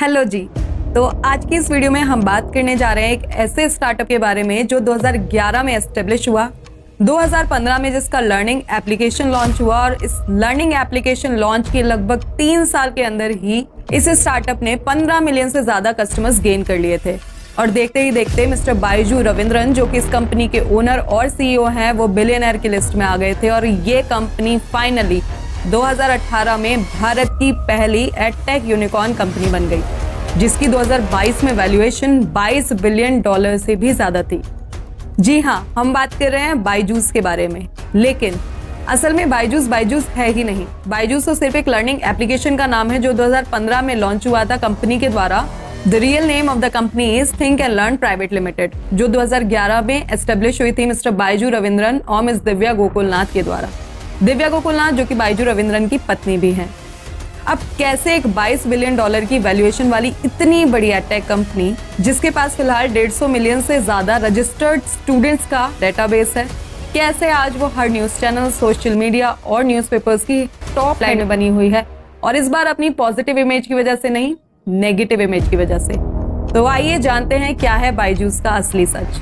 Hello जी। तो आज की इस वीडियो में हम बात करने जा रहे हैं एक ऐसे स्टार्टअप के बारे में जो 2011 में एस्टेब्लिश हुआ, 2015 में जिसका लर्निंग एप्लीकेशन लॉन्च हुआ और इस लर्निंग एप्लीकेशन लॉन्च के लगभग 3 साल के अंदर ही इस स्टार्टअप ने 15 मिलियन से ज्यादा कस्टमर्स गेन कर लिए थे। और देखते ही देखते मिस्टर बायजू रविंद्रन, जो कि इस कंपनी के ओनर और सीईओ हैं, वो बिलियनर की लिस्ट में आ गए थे और ये कंपनी फाइनली 2018 में भारत की पहली एडटेक यूनिकॉर्न कंपनी बन गई, जिसकी 2022 में वैल्यूएशन $22 बिलियन से भी ज्यादा थी। जी हाँ, हम बात कर रहे हैं बायजूस के बारे में, लेकिन असल में बायजूस है ही नहीं। बायजूस तो सिर्फ एक लर्निंग एप्लीकेशन का नाम है जो 2015 में लॉन्च हुआ था कंपनी के द्वारा। The real name of the company is think and learn private limited, जो 2011 में एस्टेब्लिश हुई थी मिस्टर बायजू रविंद्रन और मिस दिव्या गोकुलनाथ के द्वारा। दिव्या गोकुलनाथ जो कि बायजू रविंद्रन की पत्नी भी हैं। अब कैसे एक $22 बिलियन की वैल्यूएशन वाली इतनी बड़ी एडटेक कंपनी, जिसके पास फिलहाल 150 मिलियन से ज्यादा रजिस्टर्ड स्टूडेंट्स का डेटाबेस है, कैसे आज वो हर न्यूज चैनल, सोशल मीडिया और न्यूज़पेपर्स की टॉप लाइन में बनी हुई है, और इस बार अपनी पॉजिटिव इमेज की वजह से नहीं, नेगेटिव इमेज की वजह से। तो आइए जानते हैं क्या है बायजूस का असली सच।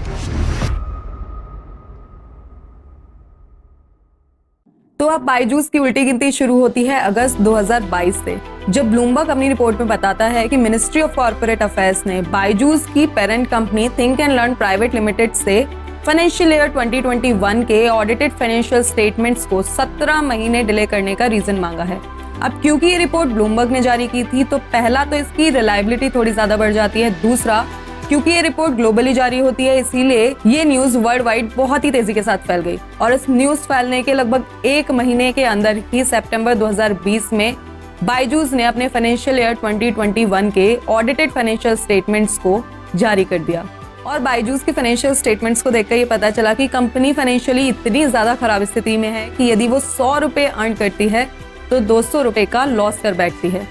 तो अब बायजूस की उल्टी गिनती शुरू होती है अगस्त 2022 से, जब ब्लूमबर्ग अपनी रिपोर्ट में बताता है कि मिनिस्ट्री ऑफ कॉर्पोरेट अफेयर्स ने बायजूस की parent company think and learn private limited से फाइनेंशियल ईयर 2021 के ऑडिटेड फाइनेंशियल स्टेटमेंट्स को 17 महीने डिले करने का रीजन मांगा है। अब क्योंकि ये रिपोर्ट ब्लूमबर्ग ने जारी की थी, तो पहला तो इसकी रिलायबिलिटी थोड़ी ज्यादा बढ़ जाती है। दूसरा, क्योंकि ये रिपोर्ट ग्लोबली जारी होती है, इसीलिए ये न्यूज वर्ल्ड वाइड बहुत ही तेजी के साथ फैल गई। और इस न्यूज फैलने के लगभग 1 महीने के अंदर ही सितंबर 2020 में बायजूस ने अपने फाइनेंशियल ईयर 2021 के ऑडिटेड फाइनेंशियल स्टेटमेंट्स को जारी कर दिया। और बायजूस के फाइनेंशियल स्टेटमेंट्स को देखकर ये पता चला कि कंपनी फाइनेंशियली इतनी ज्यादा खराब स्थिति में है कि यदि वो 100 रुपए अर्न करती है तो 200 रुपए का लॉस कर बैठती है।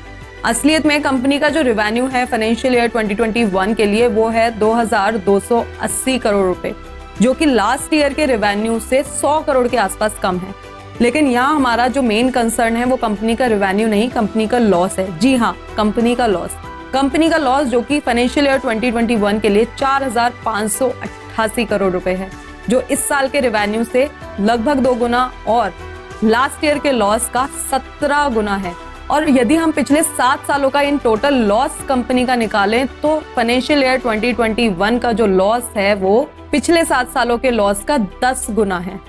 असलियत में कंपनी का जो रेवेन्यू है फाइनेंशियल ईयर 2021 के लिए वो है 2280 करोड़ रुपए, जो कि लास्ट ईयर के रेवेन्यू से 100 करोड़ के आसपास कम है। लेकिन यहाँ हमारा जो मेन कंसर्न है वो कंपनी का रेवेन्यू नहीं, कंपनी का लॉस है। जी हाँ, कंपनी का लॉस जो कि फाइनेंशियल ईयर 2021 के लिए 4588 करोड़ रुपए है, जो इस साल के रेवेन्यू से लगभग 2 गुना और लास्ट ईयर के लॉस का 17 गुना है। और यदि हम पिछले 7 सालों का इन टोटल लॉस कंपनी का निकालें तो फाइनेंशियल ईयर 2021 का जो लॉस है वो पिछले 7 सालों के लॉस का 10 गुना है।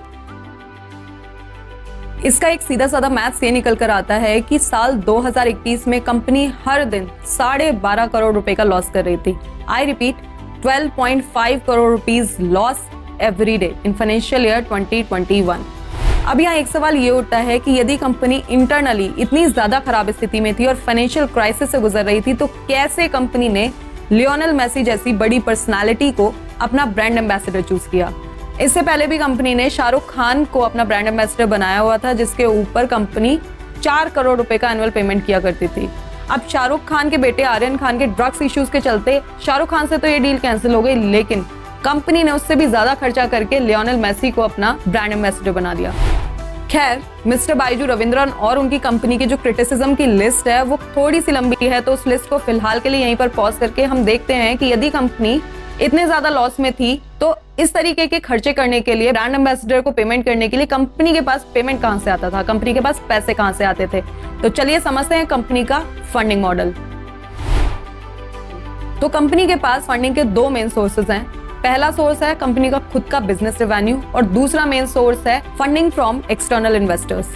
इसका एक सीधा साधा मैथ्स ये निकल कर आता है कि साल 2021 में कंपनी हर दिन 12.5 करोड़ रुपए का लॉस कर रही थी। I repeat, 12.5 crore rupees loss every day in financial year 2021। अब यहाँ एक सवाल ये उठता है कि यदि कंपनी इंटरनली इतनी ज्यादा खराब स्थिति में थी और फाइनेंशियल क्राइसिस से गुजर रही थी, तो कैसे कंपनी ने लियोनेल मेसी जैसी बड़ी पर्सनालिटी को अपना ब्रांड एम्बेसडर चूज किया। इससे पहले भी कंपनी ने शाहरुख खान को अपना ब्रांड एम्बेसडर बनाया हुआ था, जिसके ऊपर कंपनी 4 करोड़ रुपए का एनुअल पेमेंट किया करती थी। अब शाहरुख खान के बेटे आर्यन खान के ड्रग्स इश्यूज के चलते शाहरुख खान से तो ये डील कैंसिल हो गई, लेकिन कंपनी ने उससे भी ज्यादा खर्चा करके लियोनेल मेसी को अपना ब्रांड एम्बेसडर बना दिया। खैर, मिस्टर बायजू रविंद्रन और उनकी कंपनी की जो क्रिटिसिज्म की लिस्ट है वो थोड़ी सी लंबी है, तो उस लिस्ट को फिलहाल के लिए यहीं पर पॉज करके हम देखते हैं कि यदि कंपनी इतने ज्यादा लॉस में थी तो इस तरीके के खर्चे करने के लिए, ब्रांड एम्बेसडर को पेमेंट करने के लिए कंपनी के पास पेमेंट कहां से आता था, कंपनी के पास पैसे कहां से आते थे। तो चलिए समझते हैं कंपनी का फंडिंग मॉडल। तो कंपनी के पास फंडिंग के 2 मेन सोर्सेज हैं। पहला सोर्स है कंपनी का खुद का बिजनेस रेवेन्यू और दूसरा मेन सोर्स है फंडिंग फ्रॉम एक्सटर्नल इन्वेस्टर्स,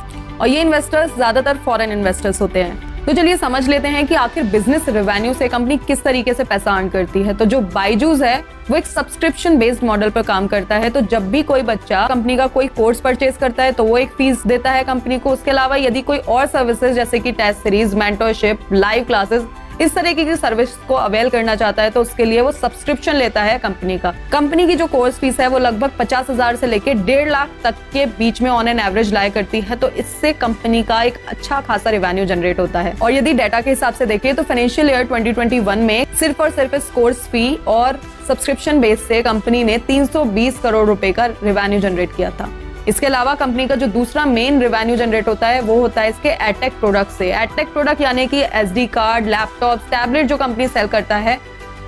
और ये इन्वेस्टर्स ज्यादातर फॉरेन इन्वेस्टर्स होते हैं। तो चलिए समझ लेते हैं कि आखिर बिजनेस रेवेन्यू से कंपनी किस तरीके से पैसा अर्न करती है। तो जो बायजूस है वो एक सब्सक्रिप्शन बेस्ड मॉडल पर काम करता है। तो जब भी कोई बच्चा कंपनी का कोई कोर्स परचेज करता है तो वो एक फीस देता है कंपनी को। उसके अलावा यदि कोई और सर्विसेज जैसे कि test series, mentorship, live classes, इस तरीके की सर्विस को अवेल करना चाहता है तो उसके लिए वो सब्सक्रिप्शन लेता है कंपनी का। कंपनी की जो कोर्स फीस है वो लगभग 50,000 से लेके 1.5 लाख तक के बीच में ऑन एन एवरेज लाया करती है। तो इससे कंपनी का एक अच्छा खासा रेवेन्यू जनरेट होता है। और यदि डाटा के हिसाब से देखें तो फाइनेंशियल ईयर 2021 में सिर्फ और सिर्फ इस कोर्स फी और सब्सक्रिप्शन बेस से कंपनी ने 320 करोड़ रुपए का रेवेन्यू जनरेट किया था। इसके अलावा कंपनी का जो दूसरा मेन रेवेन्यू जनरेट होता है वो होता है इसके एडटेक प्रोडक्ट से। एडटेक प्रोडक्ट यानी कि एसडी कार्ड, लैपटॉप, टैबलेट जो कंपनी सेल करता है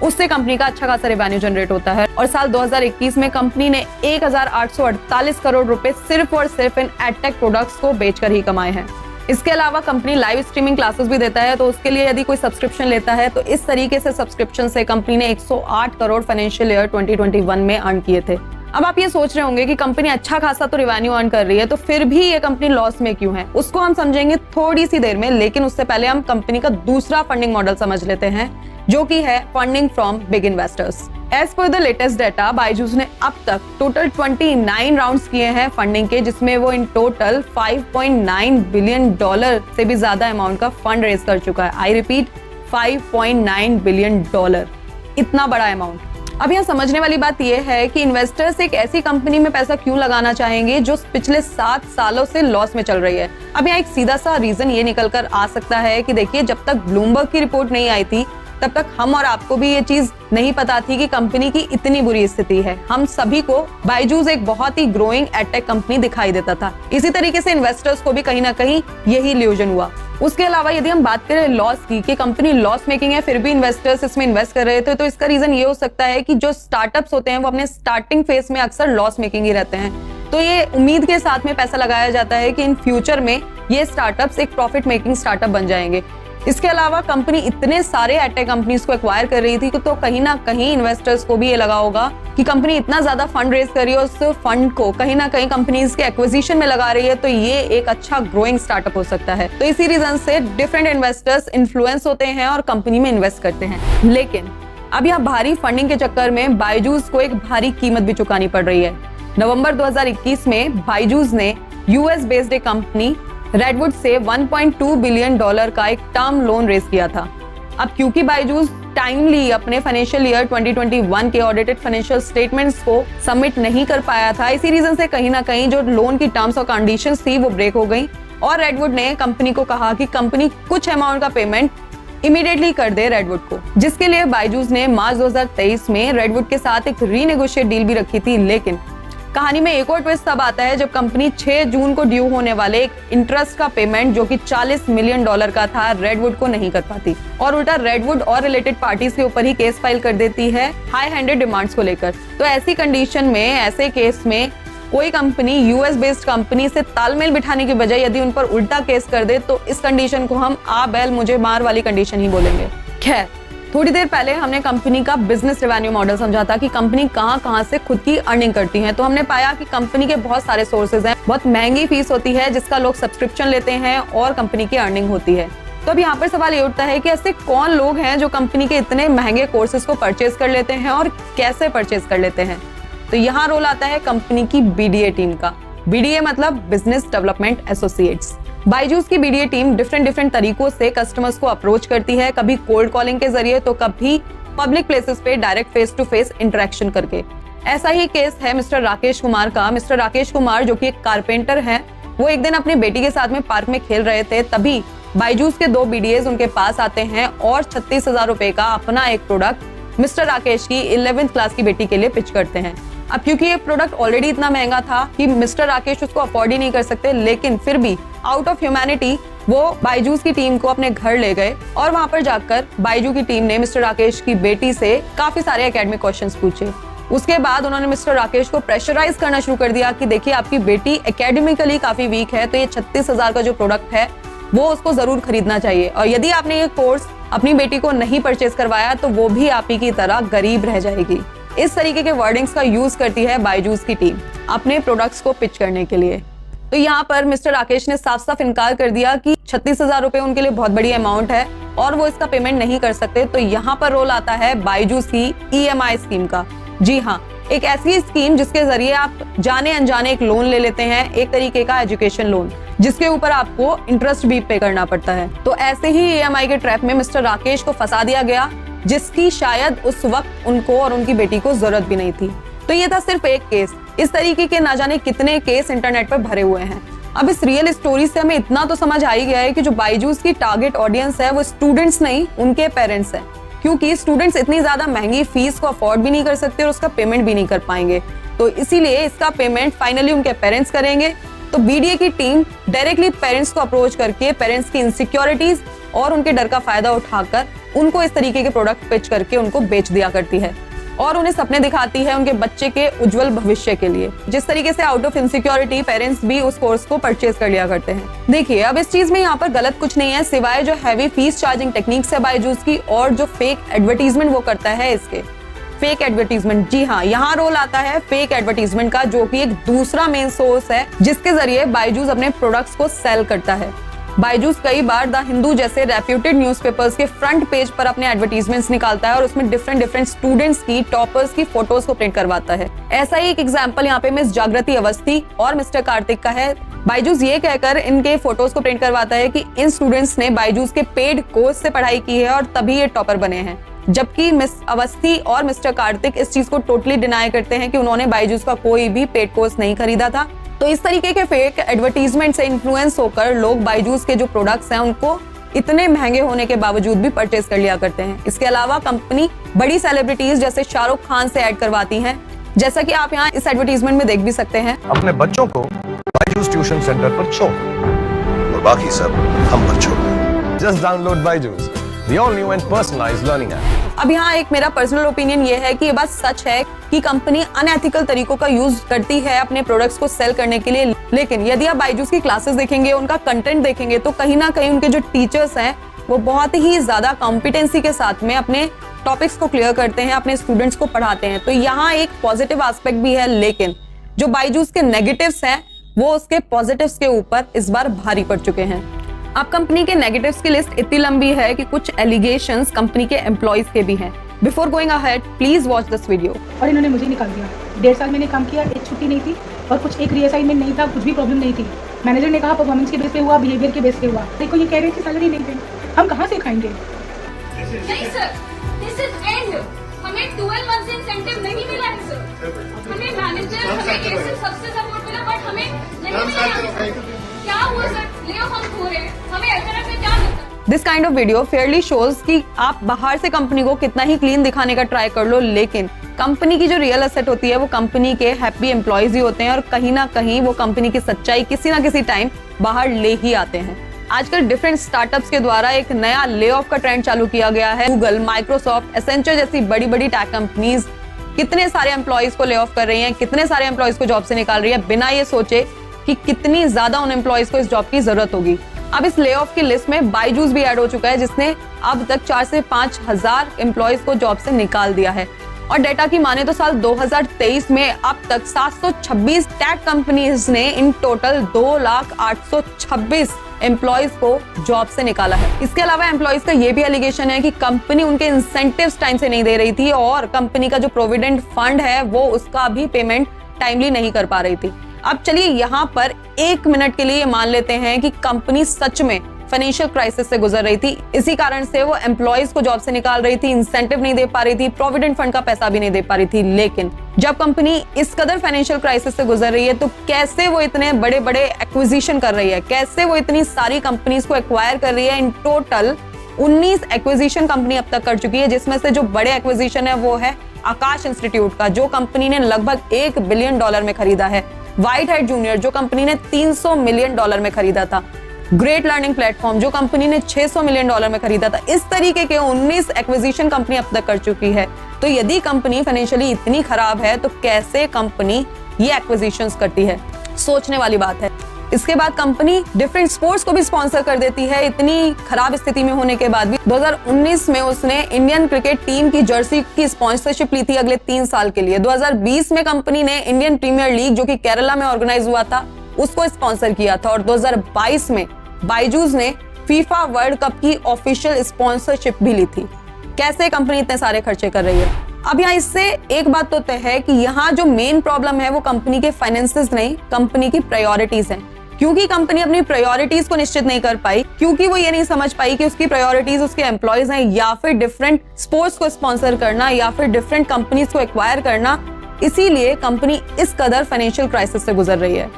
उससे कंपनी का अच्छा खासा रेवेन्यू जनरेट होता है। और साल 2021 में कंपनी ने 1848 करोड़ रुपए सिर्फ और सिर्फ इन एडटेक प्रोडक्ट्स को बेचकर ही कमाए हैं। इसके अलावा कंपनी लाइव स्ट्रीमिंग क्लासेस भी देता है, तो उसके लिए यदि कोई सब्सक्रिप्शन लेता है तो इस तरीके से सब्सक्रिप्शन से कंपनी ने 108 करोड़ फाइनेंशियल ईयर 2021 में अर्न किए थे। अब आप ये सोच रहे होंगे कि कंपनी अच्छा खासा तो रेवेन्यू अर्न कर रही है, तो फिर भी ये कंपनी लॉस में क्यों है, उसको हम समझेंगे थोड़ी सी देर में। लेकिन उससे पहले हम कंपनी का दूसरा फंडिंग मॉडल समझ लेते हैं, जो कि है funding from big investors. As per the latest data, Byju's ने अब तक टोटल 29 राउंड्स किए हैं फंडिंग के, जिसमें वो इन टोटल $5.9 बिलियन से भी ज्यादा अमाउंट का फंड रेज कर चुका है। आई रिपीट, $5.9 बिलियन, इतना बड़ा अमाउंट। अब यहाँ समझने वाली बात यह है कि इन्वेस्टर्स एक ऐसी कंपनी में पैसा क्यों लगाना चाहेंगे जो पिछले 7 सालों से लॉस में चल रही है। अब यहाँ एक सीधा सा रीजन ये निकल कर आ सकता है कि देखिए, जब तक ब्लूमबर्ग की रिपोर्ट नहीं आई थी तब तक हम और आपको भी ये चीज नहीं पता थी कि कंपनी की इतनी बुरी स्थिति है। हम सभी को बायजूस एक बहुत ही ग्रोइंग एडटेक कंपनी दिखाई देता था। इसी तरीके से इन्वेस्टर्स को भी कहीं ना कहीं यही इल्यूजन हुआ। उसके अलावा यदि हम बात करें लॉस की, कि कंपनी लॉस मेकिंग है फिर भी इन्वेस्टर्स इसमें इन्वेस्ट कर रहे थे, तो इसका रीजन ये हो सकता है कि जो स्टार्टअप्स होते हैं वो अपने स्टार्टिंग फेज में अक्सर लॉस मेकिंग ही रहते हैं। तो ये उम्मीद के साथ में पैसा लगाया जाता है कि इन फ्यूचर में ये स्टार्टअप्स एक प्रॉफिट मेकिंग स्टार्टअप बन जाएंगे। इसके अलावा कंपनी इतने सारे एडटेक कंपनीज को एक्वायर कर रही थी, तो कहीं ना कहीं इन्वेस्टर्स को भी ये लगा होगा कि कंपनी इतना ज्यादा फंड रेज कर रही है, उस फंड को कहीं ना कहीं कंपनीज के एक्विजिशन में लगा रही है, तो ये एक अच्छा ग्रोइंग स्टार्टअप हो सकता है। तो इसी रीजन से डिफरेंट इन्वेस्टर्स इन्फ्लुएंस होते हैं और कंपनी में इन्वेस्ट करते हैं। लेकिन अब यहाँ भारी फंडिंग के चक्कर में बायजूस को एक भारी कीमत भी चुकानी पड़ रही है। नवंबर 2021 में बायजूस ने यूएस बेस्ड एक कंपनी रेडवुड से $1.2 बिलियन का एक टर्म लोन रेज किया था। अब क्योंकि बायजूस टाइमली अपने फाइनेंशियल ईयर 2021 के ऑडिटेड फाइनेंशियल स्टेटमेंट्स को सबमिट नहीं कर पाया था, इसी रीजन से कहीं ना कहीं जो लोन की टर्म्स और कंडीशंस थी वो ब्रेक हो गई और रेडवुड ने कंपनी को कहा कि कंपनी कुछ अमाउंट का पेमेंट इमीडिएटली कर दे रेडवुड को, जिसके लिए बायजूस ने मार्च 2023 में रेडवुड के साथ एक रीनेगोशिएट डील भी रखी थी। लेकिन कहानी में एक और ट्विस्ट तब आता है जब कंपनी 6 जून को ड्यू होने वाले एक इंटरेस्ट का पेमेंट, जो कि $40 मिलियन का था, रेडवुड को नहीं कर पाती और उल्टा रेडवुड और रिलेटेड पार्टीज के ऊपर ही केस फाइल कर देती है हाई हैंडेड डिमांड्स को लेकर। तो ऐसी कंडीशन में, ऐसे केस में कोई कंपनी यूएस बेस्ड कंपनी से तालमेल बिठाने की बजाय यदि उन पर उल्टा केस कर दे, तो इस कंडीशन को हम आ बैल मुझे मार वाली कंडीशन ही बोलेंगे। खैर, थोड़ी देर पहले हमने कंपनी का बिजनेस रेवेन्यू मॉडल समझा था कि कंपनी कहां से खुद की अर्निंग करती है। तो हमने पाया कि कंपनी के बहुत सारे सोर्सेज हैं, बहुत महंगी फीस होती है जिसका लोग सब्सक्रिप्शन लेते हैं और कंपनी की अर्निंग होती है। तो अब यहाँ पर सवाल ये उठता है कि ऐसे कौन लोग हैं जो कंपनी के इतने महंगे कोर्सेज को परचेज कर लेते हैं और कैसे परचेज कर लेते हैं। तो यहाँ रोल आता है कंपनी की बीडीए टीम का। बीडीए मतलब बिजनेस डेवलपमेंट एसोसिएट्स। बायजूस की बीडीए टीम डिफरेंट तरीकों से कस्टमर्स को अप्रोच करती है, कभी कोल्ड कॉलिंग के जरिए तो कभी पब्लिक प्लेसेस पे direct face to face interaction करके। ऐसा ही केस है मिस्टर राकेश कुमार का। मिस्टर राकेश कुमार, जो कि एक कारपेंटर हैं, वो एक दिन अपनी बेटी के साथ में पार्क में खेल रहे थे, तभी बायजूस के 2 बीडीएस उनके पास आते हैं और 36,000 रुपए का अपना एक प्रोडक्ट मिस्टर राकेश की 11th क्लास की बेटी के लिए पिच करते हैं। अब क्योंकि ये प्रोडक्ट ऑलरेडी इतना महंगा था कि मिस्टर राकेश उसको अफोर्ड ही नहीं कर सकते, लेकिन फिर भी आउट ऑफ ह्यूमैनिटी वो बायजूस की टीम को अपने घर ले गए और वहां पर जाकर बायजू की टीम ने मिस्टर राकेश की बेटी से काफी सारे एकेडमिक क्वेश्चंस पूछे। उसके बाद उन्होंने मिस्टर राकेश को प्रेशराइज करना शुरू कर दिया कि देखिए, आपकी बेटी एकेडमिकली काफी वीक है, तो ये 36,000 का जो प्रोडक्ट है वो उसको जरूर खरीदना चाहिए, और यदि आपने ये कोर्स अपनी बेटी को नहीं परचेज करवाया तो वो भी आप ही की तरह गरीब रह जाएगी। इस तरीके के वर्डिंग्स का यूज करती है बायजूस की टीम अपने प्रोडक्ट्स को पिच करने के लिए। तो यहाँ पर मिस्टर राकेश ने साफ साफ इनकार कर दिया कि 36,000 रुपए उनके लिए बहुत बड़ी अमाउंट है और वो इसका पेमेंट नहीं कर सकते। तो यहाँ पर रोल आता है बायजूस की EMI स्कीम का। जी हाँ, एक ऐसी स्कीम जिसके जरिए आप जाने अनजाने एक लोन ले लेते हैं, एक तरीके का एजुकेशन लोन, जिसके ऊपर आपको इंटरेस्ट भी पे करना पड़ता है। तो ऐसे ही EMI के ट्रैप में मिस्टर राकेश को फंसा दिया गया, जिसकी शायद उस वक्त उनको और उनकी बेटी को जरूरत भी नहीं थी। तो ये था सिर्फ एक केस। इस तरीके के ना जाने कितने केस इंटरनेट पर भरे हुए हैं। अब इस रियल स्टोरी से हमें इतना तो समझ आ ही गया है कि जो बायजूस की टारगेट ऑडियंस है वो स्टूडेंट्स नहीं, उनके पेरेंट्स हैं, क्योंकि स्टूडेंट्स इतनी ज्यादा महंगी फीस को अफोर्ड भी नहीं कर सकते और उसका पेमेंट भी नहीं कर पाएंगे। तो इसीलिए इसका पेमेंट फाइनली उनके पेरेंट्स करेंगे। तो बीडीए की टीम डायरेक्टली पेरेंट्स को अप्रोच करके पेरेंट्स की इनसिक्योरिटीज और उनके डर का फायदा उठाकर उनको इस तरीके के प्रोडक्ट पिच करके उनको बेच दिया करती है और उन्हें सपने दिखाती है उनके बच्चे के उज्जवल भविष्य के लिए। जिस तरीके से आउट ऑफ इनसिक्योरिटी पेरेंट्स भी उस कोर्स को परचेज कर लिया करते हैं। देखिए, अब इस चीज में यहाँ पर गलत कुछ नहीं है, सिवाय जो हैवी फीस चार्जिंग टेक्निक्स है बायजूस की और जो फेक एडवर्टीजमेंट वो करता है इसके। फेक एडवर्टीजमेंट, जी हाँ, यहाँ रोल आता है फेक एडवर्टीजमेंट का, जो कि एक दूसरा मेन सोर्स है जिसके जरिए बायजूस अपने प्रोडक्ट्स को सेल करता है। बायजूस कई बार द हिंदू जैसे रेप्यूटेड न्यूज़पेपर्स के फ्रंट पेज पर अपने एडवर्टीजमेंट्स निकालता है और उसमें डिफरेंट स्टूडेंट्स की, टॉपर्स की फोटोज को प्रिंट करवाता है। ऐसा ही एक एग्जांपल यहाँ पे मिस जागृति अवस्थी और मिस्टर कार्तिक का है। बायजूस ये कहकर इनके फोटोज को प्रिंट करवाता है कि इन स्टूडेंट्स ने बायजूस के पेड कोर्स से पढ़ाई की है और तभी ये टॉपर बने हैं, जबकि मिस अवस्थी और मिस्टर कार्तिक इस चीज को टोटली डिनाई करते हैं कि उन्होंने बायजूस का कोई भी पेड कोर्स नहीं खरीदा था। तो इस तरीके के फेक एडवर्टीजमेंट से इन्फ्लुएंस होकर लोग बायजूस के जो प्रोडक्ट्स हैं उनको इतने महंगे होने के बावजूद भी परचेज कर लिया करते हैं। इसके अलावा कंपनी बड़ी सेलिब्रिटीज जैसे शाहरुख खान से ऐड करवाती हैं, जैसा कि आप यहाँ इस एडवर्टीजमेंट में देख भी सकते हैं। अपने बच्चों को बायजूस ट्यूशन सेंटर पर छोड़ और बाकी सब हम पर छोड़। Just download Byju's, the all new and personalized learning app। अब यहाँ एक मेरा पर्सनल ओपिनियन ये है कि ये बात सच है कि कंपनी अनएथिकल तरीकों का यूज करती है अपने प्रोडक्ट्स को सेल करने के लिए, लेकिन यदि आप बायजूस की क्लासेस देखेंगे, उनका कंटेंट देखेंगे, तो कहीं ना कहीं उनके जो टीचर्स हैं वो बहुत ही ज्यादा कॉम्पिटेंसी के साथ में अपने टॉपिक्स को क्लियर करते हैं, अपने स्टूडेंट्स को पढ़ाते हैं। तो यहाँ एक पॉजिटिव एस्पेक्ट भी है, लेकिन जो बायजूस के नेगेटिव्स हैं वो उसके पॉजिटिव्स के ऊपर इस बार भारी पड़ चुके हैं। अब कंपनी के नेगेटिव्स की लिस्ट इतनी लंबी है कि कुछ एलिगेशंस कंपनी के एम्प्लॉइज के भी हैं। Before going ahead, please watch this video. और इन्होंने मुझे निकाल दिया। 1.5 साल मैंने काम किया, एक छुट्टी नहीं थी और कुछ एक रीअसाइनमेंट नहीं था, कुछ भी प्रॉब्लम नहीं थी। मैनेजर ने कहा परफॉर्मेंस के बेस पे हुआ, बिहेवियर के बेस पे हुआ। देखो ये कह रहे हैं कि सैलरी नहीं देंगे, हम कहाँ से खाएंगे? नहीं सर, दिस इज एंड। हमें 12 मंथ्स इंसेंटिव नहीं मिला है सर। हमें मैनेजर, हमें एसी सबसे सपोर्ट मिला, बट हमें नहीं मिला। क्या हुआ सर? ले ऑफ हम हो रहे हैं, हमें अल्टरनेट में क्या मिलता है? This kind of video Fairlie shows कि आप बाहर से कंपनी को कितना ही क्लीन दिखाने का ट्राई कर लो, लेकिन कंपनी की जो रियल एसेट होती है वो कंपनी के हैप्पी एम्प्लॉयज ही होते हैं और कहीं ना कहीं वो कंपनी की सच्चाई किसी ना किसी टाइम बाहर ले ही आते हैं। आजकल डिफरेंट स्टार्टअप्स के द्वारा एक नया ले ऑफ का ट्रेंड चालू किया गया है। गूगल, माइक्रोसॉफ्ट, एसेंचर जैसी बड़ी बड़ी टेक कंपनीज कितने सारे एम्प्लॉयज को ले ऑफ कर रही हैं, कितने सारे एम्प्लॉयज को जॉब से निकाल रही है, बिना ये सोचे कि कितनी ज्यादा उन एम्प्लॉयज को इस जॉब की जरूरत होगी। अब इस ले ऑफ की लिस्ट में बायजूस भी ऐड हो चुका है, जिसने अब तक 4 से 5 हजार एम्प्लॉयज को जॉब से निकाल दिया है। और डेटा की माने तो साल 2023 में अब तक 726 टेक कंपनीज ने इन टोटल 2,826 एम्प्लॉयज को जॉब से निकाला है। इसके अलावा एम्प्लॉयज का ये भी एलिगेशन है कि कंपनी उनके इंसेंटिव्स टाइम से नहीं दे रही थी और कंपनी का जो प्रोविडेंट फंड है वो उसका भी पेमेंट टाइमली नहीं कर पा रही थी। अब चलिए यहाँ पर 1 मिनट के लिए मान लेते हैं कि कंपनी सच में फाइनेंशियल क्राइसिस से गुजर रही थी, इसी कारण से वो एम्प्लॉयज को जॉब से निकाल रही थी, इंसेंटिव नहीं दे पा रही थी, प्रोविडेंट फंड का पैसा भी नहीं दे पा रही थी। लेकिन जब कंपनी इस कदर फाइनेंशियल क्राइसिस से गुजर रही है तो कैसे वो इतने बड़े बड़े एक्विजिशन कर रही है, कैसे वो इतनी सारी कंपनीज को एक्वायर कर रही है। इन टोटल 19 एक्विजिशन कंपनी अब तक कर चुकी है, जिसमें से जो बड़े एक्विजिशन है वो है आकाश इंस्टीट्यूट का, जो कंपनी ने लगभग $1 बिलियन में खरीदा है। व्हाइट हेड जूनियर, जो कंपनी ने $300 मिलियन में खरीदा था। ग्रेट लर्निंग प्लेटफॉर्म, जो कंपनी ने $600 मिलियन में खरीदा था। इस तरीके के 19 एक्विजिशन कंपनी अब तक कर चुकी है। तो यदि कंपनी फाइनेंशियली इतनी खराब है तो कैसे कंपनी ये एक्विजिशंस करती है, सोचने वाली बात है। इसके बाद कंपनी डिफरेंट स्पोर्ट्स को भी स्पॉन्सर कर देती है, इतनी खराब स्थिति में होने के बाद भी। 2019 में उसने इंडियन क्रिकेट टीम की जर्सी की स्पॉन्सरशिप ली थी अगले 3 साल के लिए। 2020 में कंपनी ने इंडियन प्रीमियर लीग, जो कि केरला में ऑर्गेनाइज हुआ था, उसको स्पॉन्सर किया था। और 2022 में बायजूस ने फीफा वर्ल्ड कप की ऑफिशियल स्पॉन्सरशिप भी ली थी। कैसे कंपनी इतने सारे खर्चे कर रही है? अब यहाँ इससे एक बात तो तय है कि यहाँ जो मेन प्रॉब्लम है वो कंपनी के फाइनेंसेस नहीं, कंपनी की प्रायोरिटीज हैं। क्योंकि कंपनी अपनी प्रायोरिटीज को निश्चित नहीं कर पाई, क्योंकि वो ये नहीं समझ पाई कि उसकी प्रायोरिटीज उसके एम्प्लॉयज हैं या फिर डिफरेंट स्पोर्ट्स को स्पॉन्सर करना या फिर डिफरेंट कंपनीज को एक्वायर करना, इसीलिए कंपनी इस कदर फाइनेंशियल क्राइसिस से गुजर रही है।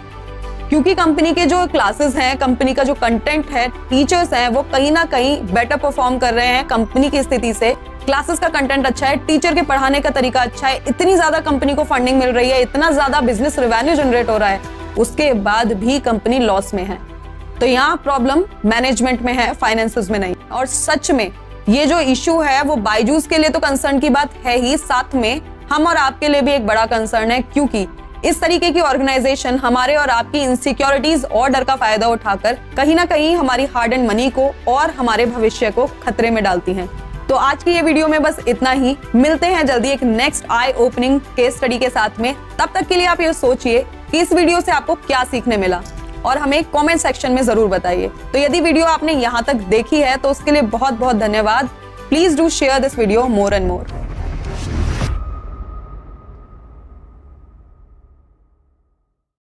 क्योंकि कंपनी के जो क्लासेस हैं, कंपनी का जो कंटेंट है, टीचर्स हैं, वो कहीं ना कहीं बेटर परफॉर्म कर रहे हैं कंपनी की स्थिति से, क्लासेस का कंटेंट अच्छा है, टीचर के पढ़ाने का तरीका अच्छा है, इतनी ज्यादा कंपनी को फंडिंग मिल रही है, इतना ज्यादा बिजनेस रेवेन्यू जनरेट हो रहा है, उसके बाद भी कंपनी लॉस में है। तो यहाँ प्रॉब्लम मैनेजमेंट में है, फाइनेंसेस में नहीं। और सच में ये जो इशू है वो बायजूस के लिए तो कंसर्न की बात है ही, साथ में हम और आपके लिए भी एक बड़ा कंसर्न है, क्योंकि इस तरीके की ऑर्गेनाइजेशन हमारे और आपकी इनसिक्योरिटीज और डर का फायदा उठाकर कहीं ना कहीं हमारी हार्ड एंड मनी को और हमारे भविष्य को खतरे में डालती हैं। तो आज की ये वीडियो में बस इतना ही। मिलते हैं जल्दी एक next I opening case study के साथ में। तब तक के लिए आप ये सोचिए कि इस वीडियो से आपको क्या सीखने मिला और हमें कमेंट सेक्शन में जरूर बताइए। तो यदि वीडियो आपने यहाँ तक देखी है तो उसके लिए बहुत बहुत धन्यवाद। Please do share this video more and more.